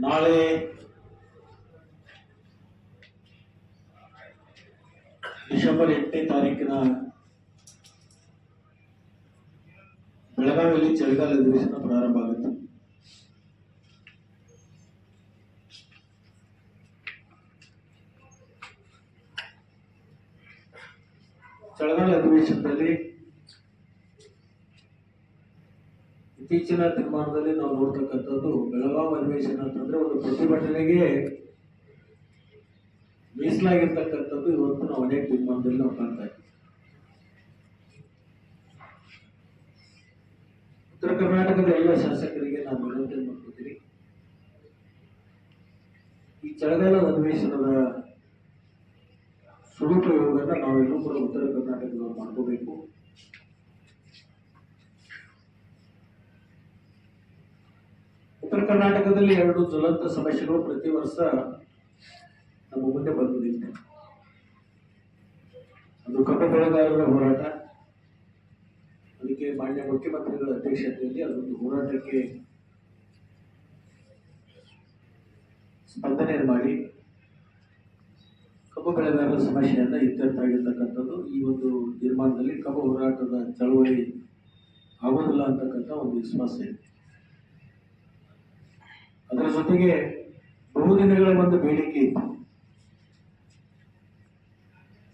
ನಾಳೆ ಡಿಸೆಂಬರ್ 8ನೇ ತಾರೀಕಿನ ಬೆಳಗಾವಿಯಲ್ಲಿ ಚಳಿಗಾಲ ಅಧಿವೇಶನ ಪ್ರಾರಂಭ ಆಗುತ್ತೆ. ಚಳಿಗಾಲ ಅಧಿವೇಶನದಲ್ಲಿ ಇತ್ತೀಚಿನ ತೀರ್ಮಾನದಲ್ಲಿ ನಾವು ನೋಡ್ತಕ್ಕಂಥದ್ದು ಬೆಳಗಾವಿ ಅಧಿವೇಶನ ಅಂತಂದ್ರೆ ಒಂದು ಪ್ರತಿಭಟನೆಗೆ ಮೀಸಲಾಗಿರ್ತಕ್ಕಂಥದ್ದು ಇವತ್ತು ನಾವು ಅನೇಕ ತೀರ್ಮಾನದಲ್ಲಿ ನಾವು ಕಾಣ್ತಾ ಇದ್ದೀವಿ. ಉತ್ತರ ಕರ್ನಾಟಕದ ಎಲ್ಲ ಶಾಸಕರಿಗೆ ನಾನು ವಿನಂತಿ ಮಾಡ್ಕೊತೀನಿ, ಈ ಚಳಿಗಾಲದ ಅಧಿವೇಶನದ ಸದುಪಯೋಗನ ನಾವೆಲ್ಲೂ ಕೂಡ ಉತ್ತರ ಕರ್ನಾಟಕದವರು ಮಾಡ್ಕೋಬೇಕು. ಉತ್ತರ ಕರ್ನಾಟಕದಲ್ಲಿ 2 ಜ್ವಲಂತ ಸಮಸ್ಯೆಗಳು ಪ್ರತಿ ವರ್ಷ ನಮ್ಮ ಮುಂದೆ ಬಂದಿದೆ. ಅದು ಕಬ್ಬು ಬೆಳೆಗಾರರ ಹೋರಾಟ. ಅದಕ್ಕೆ ಮಾನ್ಯ ಮುಖ್ಯಮಂತ್ರಿಗಳ ಅಧ್ಯಕ್ಷತೆಯಲ್ಲಿ ಅದೊಂದು ಹೋರಾಟಕ್ಕೆ ಸ್ಪಂದನೆ ಮಾಡಿ ಕಬ್ಬು ಬೆಳೆಗಾರರ ಸಮಸ್ಯೆಯನ್ನ ಇತ್ಯರ್ಥ ಆಗಿರ್ತಕ್ಕಂಥದ್ದು. ಈ ಒಂದು ತೀರ್ಮಾನದಲ್ಲಿ ಕಬ್ಬು ಹೋರಾಟದ ಚಳವಳಿ ಆಗೋದಿಲ್ಲ ಅಂತಕ್ಕಂಥ ಒಂದು ವಿಶ್ವಾಸ ಇದೆ. ಅದರ ಜೊತೆಗೆ ಬಹುದಿನಗಳ ಒಂದು ಬೇಡಿಕೆ ಇತ್ತು,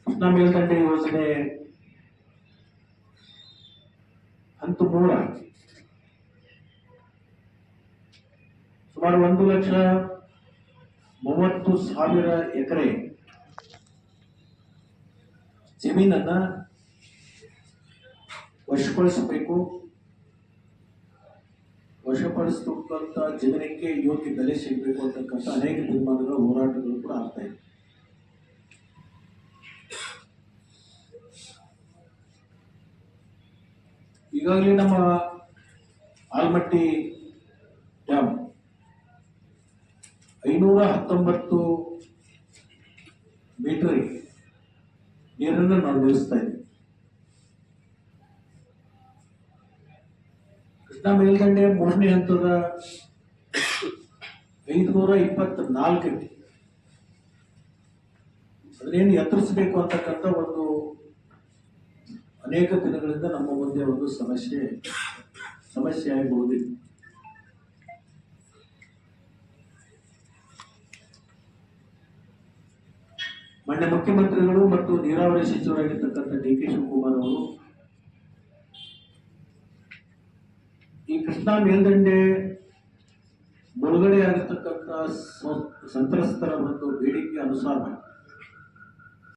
ಕೃಷ್ಣಾ ಮೇಲ್ದಂಡೆ ಯೋಜನೆ ಹಂತ 3 ಸುಮಾರು 1,30,000 ಎಕರೆ ಜಮೀನನ್ನ ವಶಪಡಿಸಬೇಕು. ವಶಪಡಿಸತಕ್ಕಂಥ ಜಮೀನಿಗೆ ಯೋಗ್ಯ ಬೆಲೆ ಸಿಗಬೇಕು ಅಂತಕ್ಕಂಥ ಅನೇಕ ತೀರ್ಮಾನಗಳ ಹೋರಾಟಗಳು ಕೂಡ ಆಗ್ತಾ ಇದೆ. ಈಗಾಗಲೇ ನಮ್ಮ ಆಲಮಟ್ಟಿ ಡ್ಯಾಮ್ 519 ಮೀಟರ್ ನೀರನ್ನು ನಾವು ನಿಲ್ಲಿಸ್ತಾ ಇದ್ದೀವಿ. ಕೃಷ್ಣಾ ಮೇಲ್ದಂಡೆ 3ನೇ ಹಂತದ 524 ಅದನ್ನೇನು ಎತ್ತರಿಸಬೇಕು ಅಂತಕ್ಕಂಥ ಒಂದು ಅನೇಕ ದಿನಗಳಿಂದ ನಮ್ಮ ಮುಂದೆ ಒಂದು ಸಮಸ್ಯೆ ಆಗಬಹುದು. ಮಾನ್ಯ ಮುಖ್ಯಮಂತ್ರಿಗಳು ಮತ್ತು ನೀರಾವರಿ ಸಚಿವರಾಗಿರ್ತಕ್ಕಂಥ ಡಿ ಕೆ ಶಿವಕುಮಾರ್ ಅವರು ಈ ಕೃಷ್ಣಾ ಮೇಲ್ದಂಡೆ ಮುಳುಗಡೆ ಆಗಿರ್ತಕ್ಕಂಥ ಸಂತ್ರಸ್ತರ ಒಂದು ಬೇಡಿಕೆ ಅನುಸಾರ